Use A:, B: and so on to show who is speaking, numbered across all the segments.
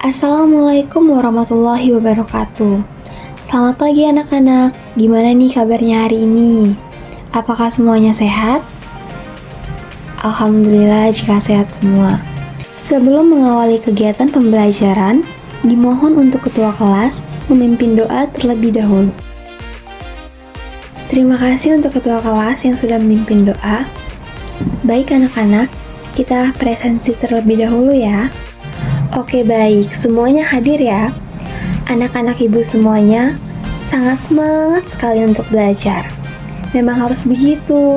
A: Assalamualaikum warahmatullahi wabarakatuh. Selamat pagi anak-anak, gimana nih kabarnya hari ini? Apakah semuanya sehat? Alhamdulillah jika sehat semua. Sebelum mengawali kegiatan pembelajaran, dimohon untuk ketua kelas memimpin doa terlebih dahulu. Terima kasih untuk ketua kelas yang sudah memimpin doa. Baik anak-anak, kita presensi terlebih dahulu ya. Oke baik, semuanya hadir ya. Anak-anak ibu semuanya sangat semangat sekali untuk belajar. Memang harus begitu.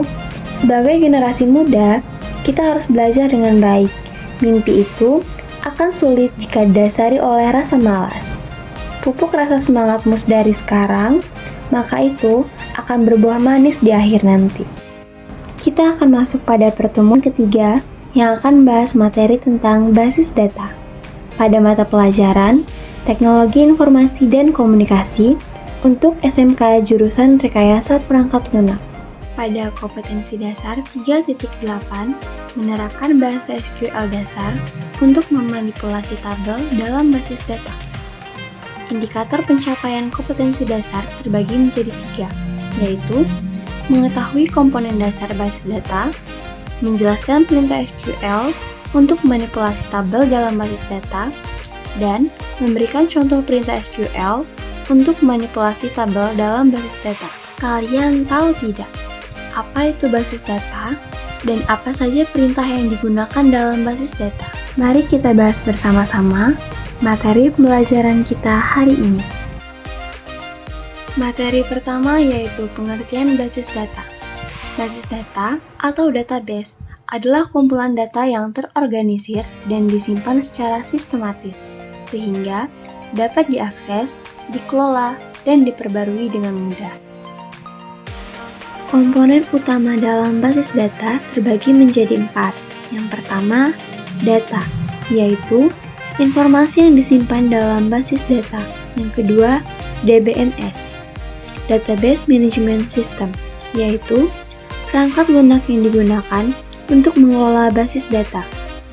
A: Sebagai generasi muda, kita harus belajar dengan baik. Mimpi itu akan sulit jika didasari oleh rasa malas. Pupuk rasa semangatmu dari sekarang, maka itu akan berbuah manis di akhir nanti. Kita akan masuk pada pertemuan ketiga yang akan membahas materi tentang basis data. Pada mata pelajaran Teknologi Informasi dan Komunikasi untuk SMK jurusan Rekayasa Perangkat Lunak. Pada kompetensi dasar 3.8 menerapkan bahasa SQL dasar untuk memanipulasi tabel dalam basis data. Indikator pencapaian kompetensi dasar terbagi menjadi 3, yaitu mengetahui komponen dasar basis data, menjelaskan perintah SQL untuk manipulasi tabel dalam basis data, dan memberikan contoh perintah SQL untuk manipulasi tabel dalam basis data. Kalian tahu tidak, apa itu basis data dan apa saja perintah yang digunakan dalam basis data? Mari kita bahas bersama-sama materi pembelajaran kita hari ini. Materi pertama yaitu pengertian basis data. Basis data atau database adalah kumpulan data yang terorganisir dan disimpan secara sistematis, sehingga dapat diakses, dikelola, dan diperbarui dengan mudah. Komponen utama dalam basis data terbagi menjadi 4. Yang pertama, data, yaitu informasi yang disimpan dalam basis data. Yang kedua, DBMS, Database Management System, yaitu perangkat lunak yang digunakan untuk mengelola basis data.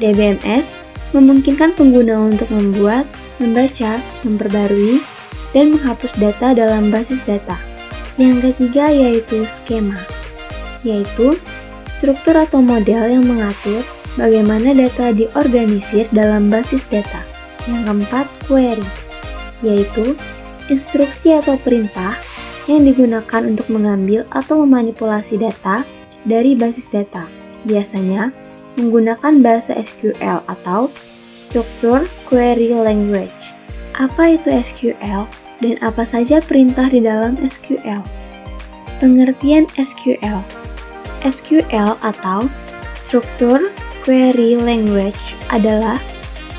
A: DBMS memungkinkan pengguna untuk membuat, membaca, memperbarui, dan menghapus data dalam basis data. Yang ketiga yaitu skema, yaitu struktur atau model yang mengatur bagaimana data diorganisir dalam basis data. Yang keempat, query, yaitu instruksi atau perintah yang digunakan untuk mengambil atau memanipulasi data dari basis data. Biasanya menggunakan bahasa SQL atau Structured Query Language. Apa itu SQL dan apa saja perintah di dalam SQL? Pengertian SQL. SQL atau Structured Query Language adalah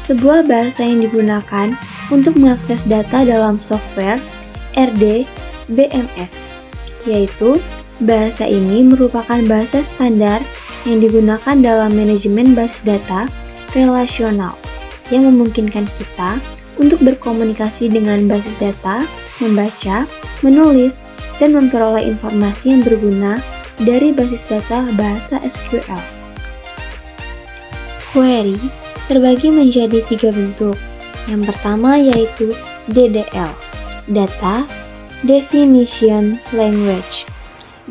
A: sebuah bahasa yang digunakan untuk mengakses data dalam software RDBMS, yaitu bahasa ini merupakan bahasa standar yang digunakan dalam manajemen basis data relasional yang memungkinkan kita untuk berkomunikasi dengan basis data, membaca, menulis, dan memperoleh informasi yang berguna dari basis data bahasa SQL. Query terbagi menjadi 3 bentuk. Yang pertama yaitu DDL, Data Definition Language.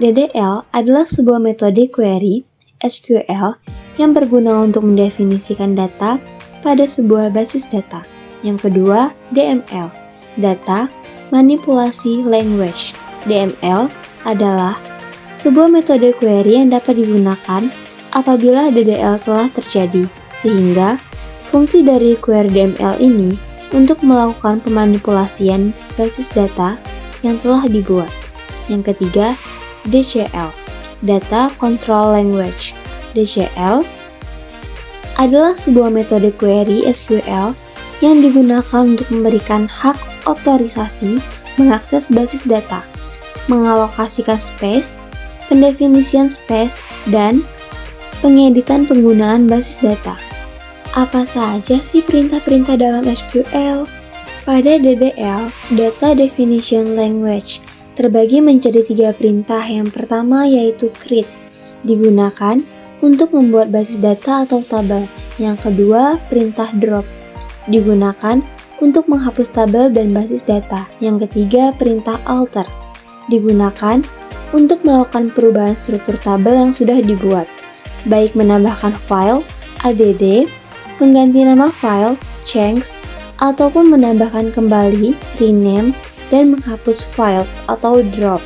A: DDL adalah sebuah metode query SQL yang berguna untuk mendefinisikan data pada sebuah basis data. Yang kedua, DML, Data Manipulasi Language. DML adalah sebuah metode query yang dapat digunakan apabila DDL telah terjadi, sehingga fungsi dari query DML ini untuk melakukan pemanipulasian basis data yang telah dibuat. Yang ketiga, DCL, Data Control Language. DCL adalah sebuah metode query SQL yang digunakan untuk memberikan hak otorisasi mengakses basis data, mengalokasikan space, pendefinisian space, dan pengeditan penggunaan basis data. Apa saja sih perintah-perintah dalam SQL? Pada DDL, Data Definition Language, terbagi menjadi 3 perintah. Yang pertama yaitu create, digunakan untuk membuat basis data atau tabel. Yang kedua, perintah drop, digunakan untuk menghapus tabel dan basis data. Yang ketiga, perintah alter, digunakan untuk melakukan perubahan struktur tabel yang sudah dibuat, baik menambahkan file, add, mengganti nama file, change, ataupun menambahkan kembali, rename, dan menghapus file atau drop.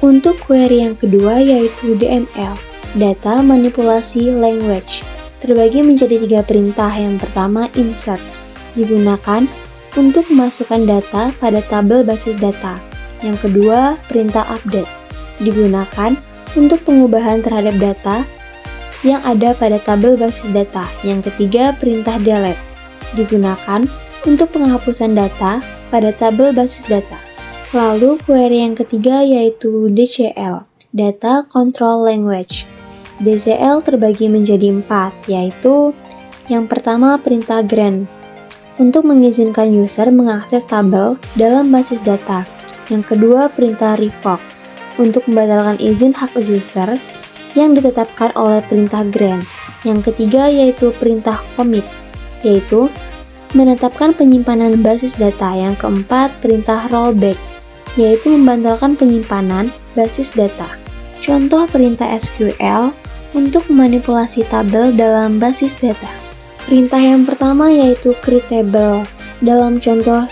A: Untuk query yang kedua yaitu DML, Data Manipulasi Language, terbagi menjadi 3 perintah. Yang pertama, insert, digunakan untuk memasukkan data pada tabel basis data. Yang kedua, perintah update, digunakan untuk pengubahan terhadap data yang ada pada tabel basis data. Yang ketiga, perintah delete, digunakan untuk penghapusan data pada tabel basis data. Lalu query yang ketiga yaitu DCL, Data Control Language. DCL terbagi menjadi 4, yaitu yang pertama perintah grant, untuk mengizinkan user mengakses tabel dalam basis data. Yang kedua perintah revoke, untuk membatalkan izin hak user yang ditetapkan oleh perintah grant. Yang ketiga yaitu perintah commit, yaitu menetapkan penyimpanan basis data. Yang keempat perintah rollback, yaitu membatalkan penyimpanan basis data. Contoh perintah SQL untuk memanipulasi tabel dalam basis data. Perintah yang pertama yaitu create table. Dalam contoh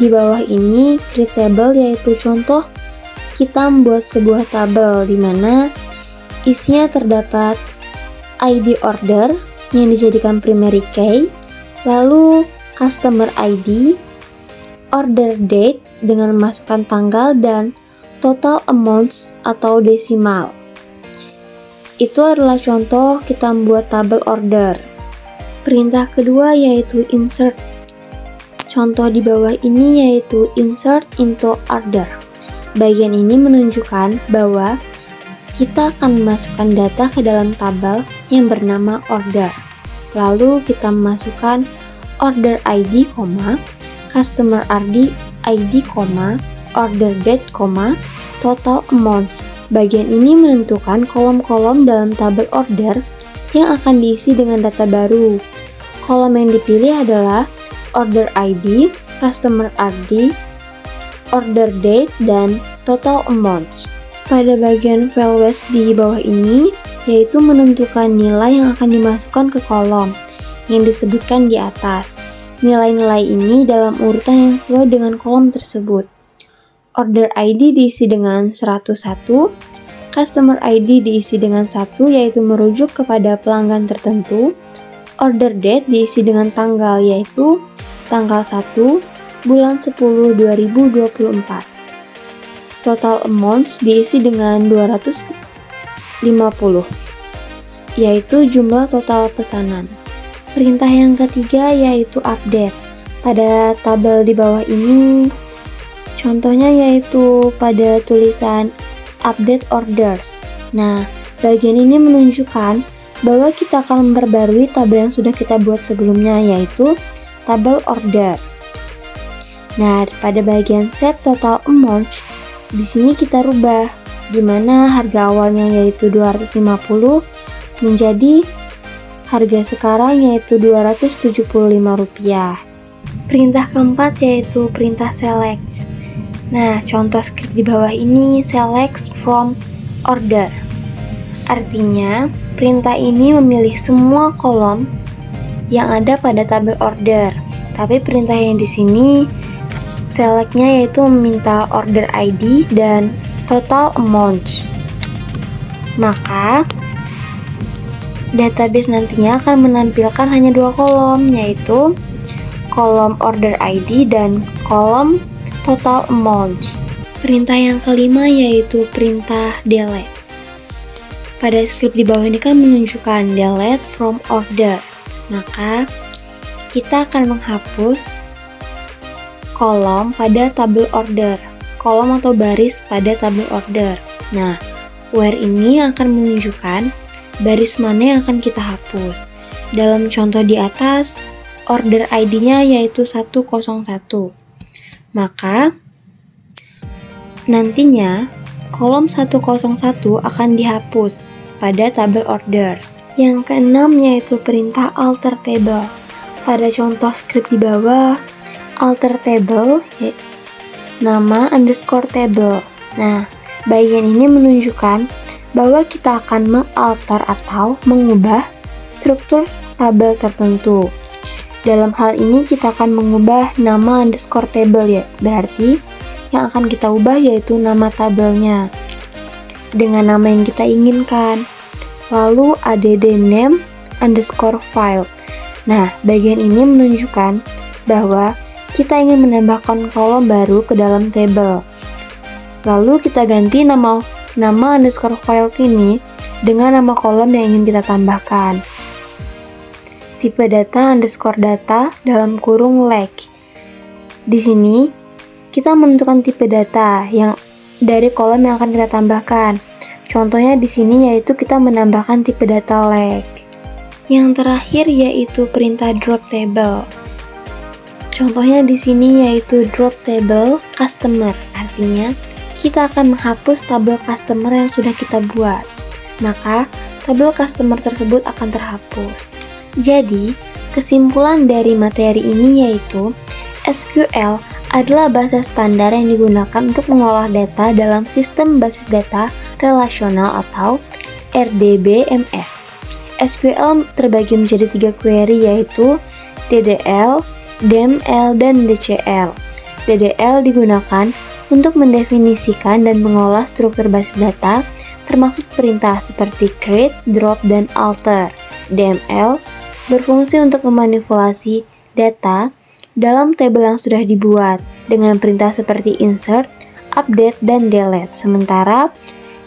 A: di bawah ini, create table yaitu contoh kita membuat sebuah tabel di mana isinya terdapat ID order yang dijadikan primary key, lalu customer ID, order date dengan memasukkan tanggal, dan total amounts atau desimal. Itu adalah contoh kita membuat tabel order. Perintah kedua yaitu insert. Contoh di bawah ini yaitu insert into order. Bagian ini menunjukkan bahwa kita akan memasukkan data ke dalam tabel yang bernama order. Lalu kita memasukkan order ID, customer ID, order date, total amounts. Bagian ini menentukan kolom-kolom dalam tabel order yang akan diisi dengan data baru. Kolom yang dipilih adalah order ID, customer ID, order date, dan total amounts. Pada bagian values di bawah ini, yaitu menentukan nilai yang akan dimasukkan ke kolom yang disebutkan di atas. Nilai-nilai ini dalam urutan yang sesuai dengan kolom tersebut. Order ID diisi dengan 101, customer ID diisi dengan 1 yaitu merujuk kepada pelanggan tertentu, order date diisi dengan tanggal yaitu tanggal 1 bulan 10 2024. Total amounts diisi dengan 250, yaitu jumlah total pesanan. Perintah yang ketiga yaitu update. Pada tabel di bawah ini, contohnya yaitu pada tulisan update orders. Nah, bagian ini menunjukkan bahwa kita akan memperbarui tabel yang sudah kita buat sebelumnya, yaitu tabel order. Nah, pada bagian set total amount, di sini kita rubah, di mana harga awalnya yaitu 250 menjadi harga sekarang yaitu Rp275. Perintah keempat yaitu perintah select. Nah, contoh script di bawah ini select from order. Artinya, perintah ini memilih semua kolom yang ada pada tabel order. Tapi perintah yang di sini selectnya yaitu meminta order ID dan total amount. Maka database nantinya akan menampilkan hanya 2 kolom, yaitu kolom order ID dan kolom total amount. Perintah yang kelima yaitu perintah delete. Pada script di bawah ini kan menunjukkan delete from order. Maka kita akan menghapus kolom pada tabel order, kolom atau baris pada tabel order. Nah, where ini akan menunjukkan baris mana yang akan kita hapus. Dalam contoh di atas, order ID-nya yaitu 101. Maka, nantinya kolom 101 akan dihapus pada tabel order. Yang keenam yaitu perintah alter table. pada contoh script di bawah, alter table, nama underscore table. Nah, bagian ini menunjukkan bahwa kita akan mengalter atau mengubah struktur tabel tertentu. Dalam hal ini kita akan mengubah nama underscore table ya, berarti yang akan kita ubah yaitu nama tabelnya dengan nama yang kita inginkan. Lalu add name underscore file. Nah, bagian ini menunjukkan bahwa kita ingin menambahkan kolom baru ke dalam tabel. Lalu kita ganti nama underscore file ini dengan nama kolom yang ingin kita tambahkan. Tipe data underscore data dalam kurung leg. Di sini kita menentukan tipe data yang dari kolom yang akan kita tambahkan. Contohnya di sini yaitu kita menambahkan tipe data leg. Yang terakhir yaitu perintah drop table. Contohnya di sini yaitu drop table customer. Artinya kita akan menghapus tabel customer yang sudah kita buat. Maka tabel customer tersebut akan terhapus. Jadi, kesimpulan dari materi ini yaitu SQL adalah bahasa standar yang digunakan untuk mengolah data dalam sistem basis data relasional atau RDBMS. SQL terbagi menjadi 3 query yaitu DDL, DML, dan DCL. DDL digunakan untuk mendefinisikan dan mengolah struktur basis data termasuk perintah seperti create, drop, dan alter. DML berfungsi untuk memanipulasi data dalam tabel yang sudah dibuat dengan perintah seperti insert, update, dan delete. Sementara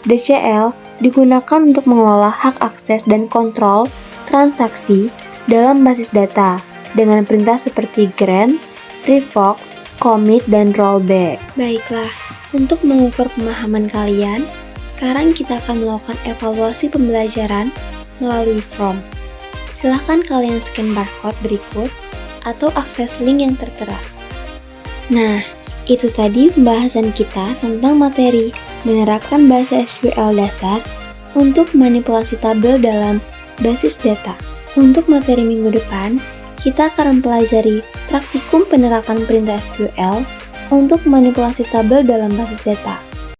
A: DCL digunakan untuk mengelola hak akses dan kontrol transaksi dalam basis data dengan perintah seperti grant, revoke, commit, dan rollback. Baiklah, untuk mengukur pemahaman kalian, sekarang kita akan melakukan evaluasi pembelajaran melalui form. Silahkan kalian scan barcode berikut atau akses link yang tertera. Nah, itu tadi pembahasan kita tentang materi menerapkan bahasa SQL dasar untuk manipulasi tabel dalam basis data. Untuk materi minggu depan, kita akan mempelajari praktikum penerapan perintah SQL untuk manipulasi tabel dalam basis data.